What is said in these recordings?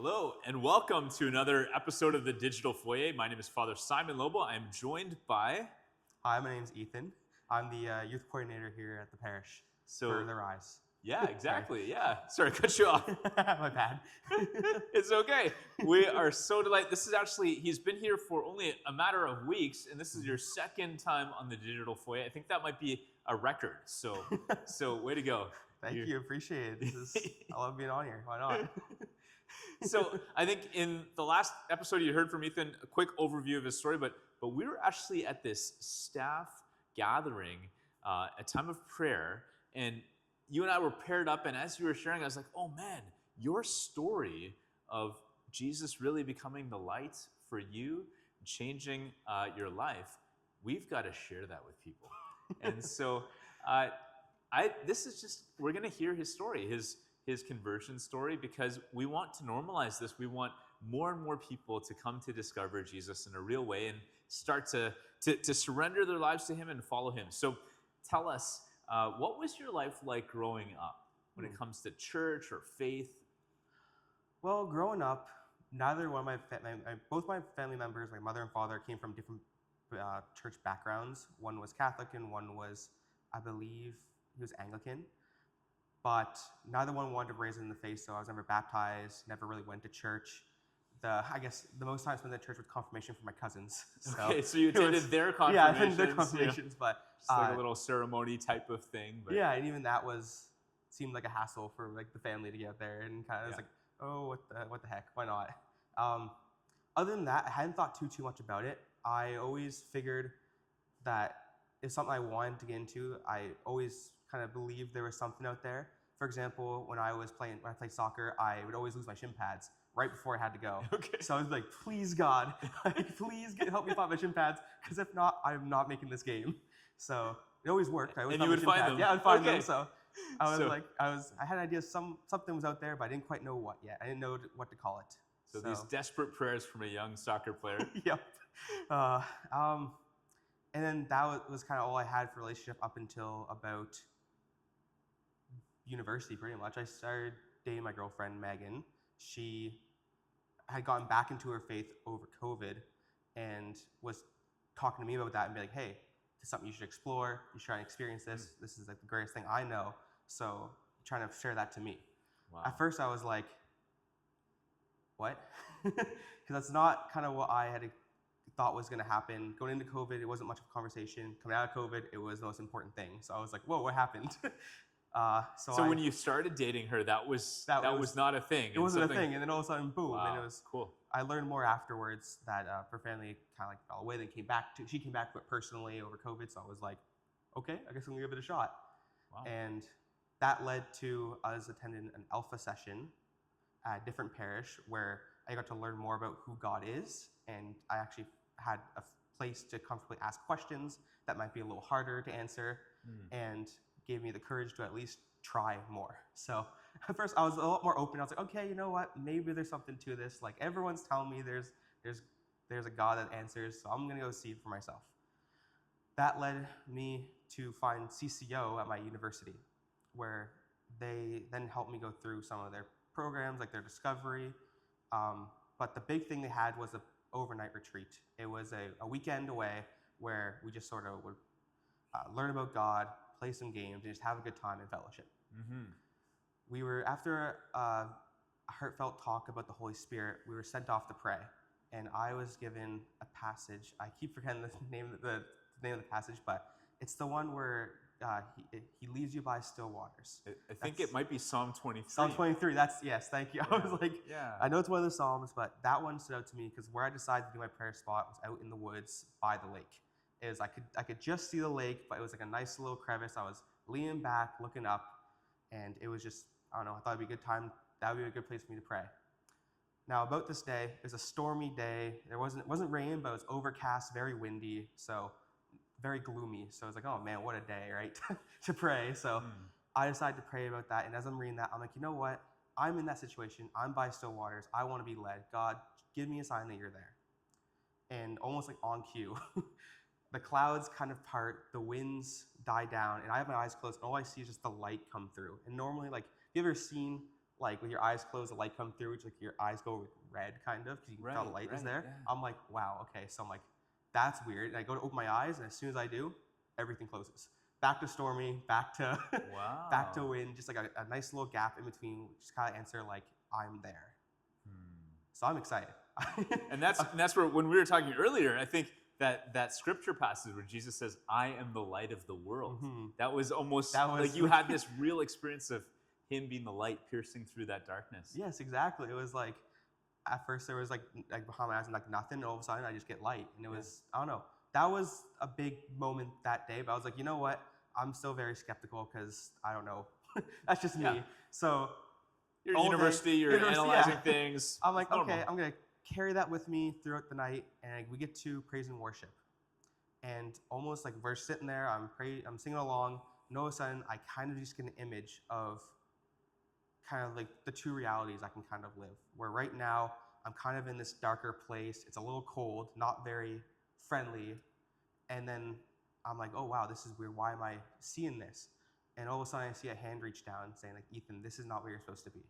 Hello, and welcome to another episode of the Digital Foyer. My name is Father Simon Lobo. I am joined by... Hi, my name's Ethan. I'm the youth coordinator here at the parish for the Rise. Yeah, exactly. Yeah. Sorry, I cut you off. My bad. It's okay. We are so delighted. This is actually, he's been here for only a matter of weeks, and this is your second time on the Digital Foyer. I think that might be a record. So way to go. Thank you. Appreciate it. I love being on here. Why not? So I think in the last episode you heard from Ethan, a quick overview of his story, but we were actually at this staff gathering, a time of prayer, and you and I were paired up, and as you were sharing, I was like, oh man, your story of Jesus really becoming the light for you, changing your life, we've got to share that with people. And so we're going to hear his story, his conversion story, because we want to normalize this. We want more and more people to come to discover Jesus in a real way and start to surrender their lives to him and follow him. So tell us, what was your life like growing up when it comes to church or faith? Well, growing up, neither one of both my family members, my mother and father, came from different church backgrounds. One was Catholic and one was, I believe, he was Anglican. But neither one wanted to raise it in the faith, so I was never baptized, never really went to church. I guess the most time I spent in church was confirmation for my cousins. So okay, so you attended their confirmations. Yeah, I attended their confirmations, but just like a little ceremony type of thing. But. Yeah, and even that seemed like a hassle for like the family to get there, and kind of was like, oh, what the heck, why not? Other than that, I hadn't thought too much about it. I always figured that if something I wanted to get into, I always kind of believed there was something out there. For example, when I played soccer, I would always lose my shin pads right before I had to go. Okay. So I was like, please God, please help me find my shin pads, because if not, I'm not making this game. So it always worked. And you would find them. Yeah, I would find them. So I had an idea something was out there, but I didn't quite know what yet. I didn't know what to call it. So these desperate prayers from a young soccer player. Yep. And then that was kind of all I had for relationship up until about university, pretty much. I started dating my girlfriend, Megan. She had gotten back into her faith over COVID and was talking to me about that and be like, hey, this is something you should explore. You should try and experience this. This is like the greatest thing I know. So trying to share that to me. Wow. At first I was like, what? Because that's not kind of what I had thought was going to happen. Going into COVID, it wasn't much of a conversation. Coming out of COVID, it was the most important thing. So I was like, whoa, what happened? So when you started dating her, that was not a thing. It wasn't a thing, and then all of a sudden, boom! Wow, and it was cool. I learned more afterwards that her family kind of like fell away. Then she came back personally over COVID. So I was like, okay, I guess I'm gonna give it a shot. Wow. And that led to us attending an alpha session at a different parish where I got to learn more about who God is, and I actually had a place to comfortably ask questions that might be a little harder to answer, and gave me the courage to at least try more. So at first I was a lot more open. I was like, okay, you know what? Maybe there's something to this. Like everyone's telling me there's a God that answers, so I'm gonna go see it for myself. That led me to find CCO at my university, where they then helped me go through some of their programs, like their discovery. But the big thing they had was an overnight retreat. It was a weekend away where we just sort of would learn about God, play some games, and just have a good time in fellowship. Mm-hmm. We were, after a heartfelt talk about the Holy Spirit, we were sent off to pray. And I was given a passage. I keep forgetting the name of the passage, but it's the one where he leads you by still waters. I think it might be Psalm 23. Psalm 23, yes, thank you. Yeah. I was like, I know it's one of the Psalms, but that one stood out to me because where I decided to do my prayer spot was out in the woods by the lake. I could just see the lake, but it was like a nice little crevice. I was leaning back, looking up, and it was just, I don't know, I thought it'd be a good time. That would be a good place for me to pray. Now, about this day, it was a stormy day. It wasn't rain, but it was overcast, very windy, so very gloomy. So I was like, oh man, what a day, right, to pray. So I decided to pray about that, and as I'm reading that, I'm like, you know what? I'm in that situation. I'm by still waters. I want to be led. God, give me a sign that you're there. And almost like on cue, the clouds kind of part, the winds die down, and I have my eyes closed, and all I see is just the light come through. And normally, like, have you ever seen like with your eyes closed, the light come through, it's like your eyes go red kind of because you can tell the light is there. Yeah. I'm like, wow, okay. So I'm like, that's weird. And I go to open my eyes, and as soon as I do, everything closes. Back to stormy, back to Wow. back to wind, just like a nice little gap in between, just kind of answer like I'm there. So I'm excited. And that's where, when we were talking earlier, I think that scripture passage where Jesus says, "I am the light of the world." That was almost like you had this real experience of him being the light piercing through that darkness. Yes, exactly. It was like at first there was like behind my eyes and like nothing, and all of a sudden I just get light, and it was I don't know. That was a big moment that day, but I was like, you know what? I'm still very skeptical because I don't know. That's just me. So you're at university, you're analyzing things. I'm like, okay, I'm gonna carry that with me throughout the night, and we get to praise and worship, and almost like we're sitting there, I'm singing along, and all of a sudden I kind of just get an image of kind of like the two realities I can kind of live. Where right now I'm kind of in this darker place. It's a little cold, not very friendly, and then I'm like, oh wow, this is weird. Why am I seeing this? And all of a sudden I see a hand reach down saying like, Ethan, this is not where you're supposed to be.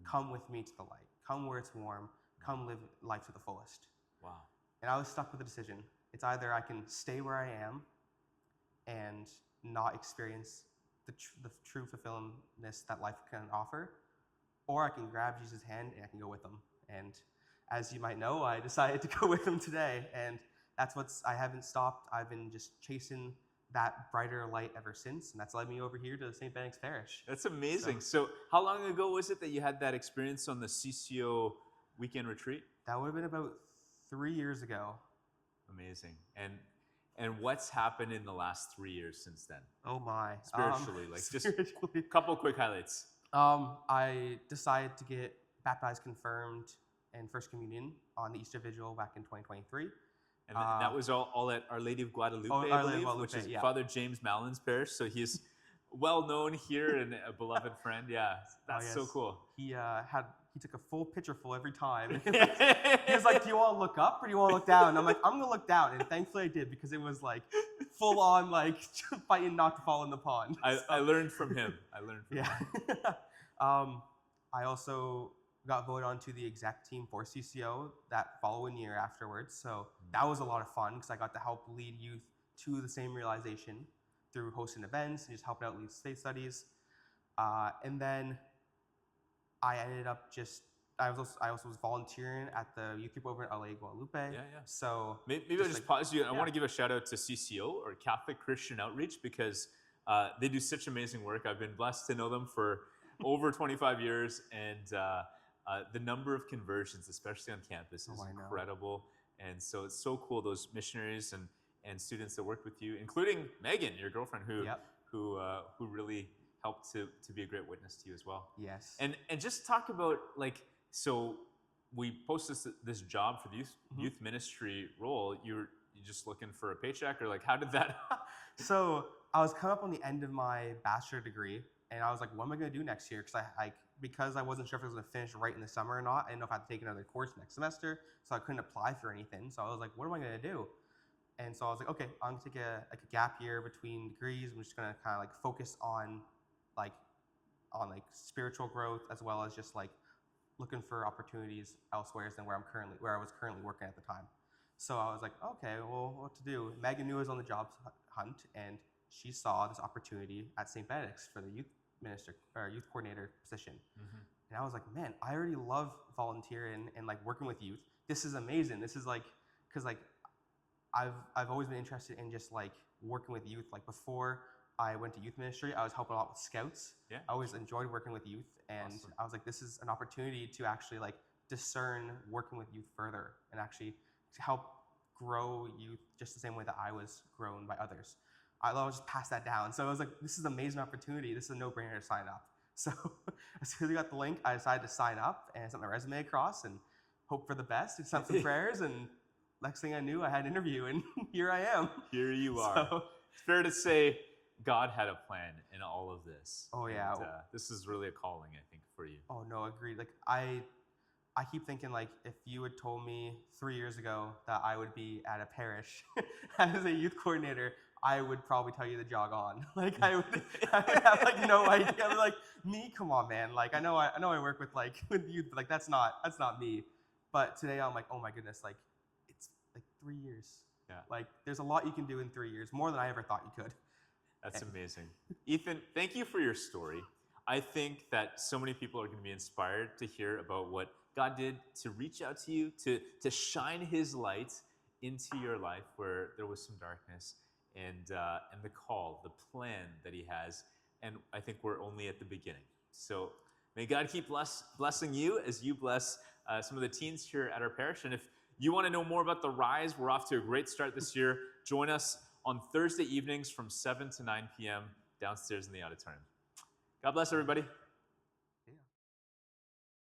Come with me to the light. Come where it's warm. Come live life to the fullest. Wow. And I was stuck with a decision. It's either I can stay where I am and not experience the true fulfillingness that life can offer, or I can grab Jesus' hand and I can go with him. And as you might know, I decided to go with him today. And that's I haven't stopped. I've been just chasing that brighter light ever since, and that's led me over here to St. Benedict's Parish. That's amazing. So how long ago was it that you had that experience on the CCO weekend retreat? That would have been about 3 years ago. Amazing. And what's happened in the last 3 years since then? Oh my. Spiritually, just a couple quick highlights. I decided to get baptized, confirmed, and First Communion on the Easter Vigil back in 2023. And that was all at Our Lady of Guadalupe, I believe, which is Father James Mallon's parish. So he's well known here and a beloved friend. Yeah, that's so cool. He took a full pitcher full every time. He was like, "Do you want to look up or do you want to look down?" And I'm like, "I'm gonna look down." And thankfully I did, because it was like full on like fighting not to fall in the pond. I learned from him. Him. I also got voted onto the exec team for CCO that following year afterwards. So that was a lot of fun because I got to help lead youth to the same realization through hosting events and just helping out lead state studies. And then I ended up I also was volunteering at the youth group over at LA Guadalupe. Yeah. So maybe I'll just pause you. I want to give a shout out to CCO, or Catholic Christian Outreach, because they do such amazing work. I've been blessed to know them for over 25 years, and the number of conversions, especially on campus, is incredible. And so it's so cool, those missionaries and students that worked with you, including Megan, your girlfriend, who really helped to be a great witness to you as well. Yes. And just talk about, like, so we posted this job for the youth ministry role. You're just looking for a paycheck, or like, how did that? So I was coming up on the end of my bachelor degree, and I was like, what am I going to do next year? Because I wasn't sure if I was going to finish right in the summer or not. I didn't know if I had to take another course next semester, so I couldn't apply for anything. So I was like, what am I going to do? And so I was like, okay, I'm going to take a gap year between degrees. I'm just going to kind of like focus on spiritual growth, as well as just like looking for opportunities elsewhere than where I was currently working at the time. So I was like, okay, well, what to do? Megan knew I was on the job hunt, and she saw this opportunity at St. Benedict's for the youth minister or youth coordinator position. And I was like, man, I already love volunteering and like working with youth. This is amazing. This is like, because like I've always been interested in just like working with youth. Like before I went to youth ministry, I was helping a lot with scouts. I always enjoyed working with youth, and I was like, this is an opportunity to actually like discern working with youth further and actually to help grow youth just the same way that I was grown by others. I'll just pass that down. So I was like, this is an amazing opportunity. This is a no-brainer to sign up. So as soon as I got the link, I decided to sign up and sent my resume across and hope for the best and sent some prayers. And next thing I knew, I had an interview, and here I am. Here you are. So, it's fair to say God had a plan in all of this. Oh, yeah. And, this is really a calling, I think, for you. Oh, no, agreed. Like, I keep thinking, like, if you had told me 3 years ago that I would be at a parish as a youth coordinator, I would probably tell you to jog on. Like, I would have, like, no idea. Like, me, come on, man. Like I know I work with like with youth, but like that's not me. But today I'm like, oh my goodness, like it's like 3 years. Yeah. Like there's a lot you can do in 3 years, more than I ever thought you could. That's amazing. Ethan, thank you for your story. I think that so many people are going to be inspired to hear about what God did to reach out to you, to shine his light into your life where there was some darkness, and the call, the plan that he has. And I think we're only at the beginning. So may God keep blessing you as you bless some of the teens here at our parish. And if you want to know more about the Rise, we're off to a great start this year. Join us on Thursday evenings from 7 to 9 p.m. downstairs in the auditorium. God bless everybody.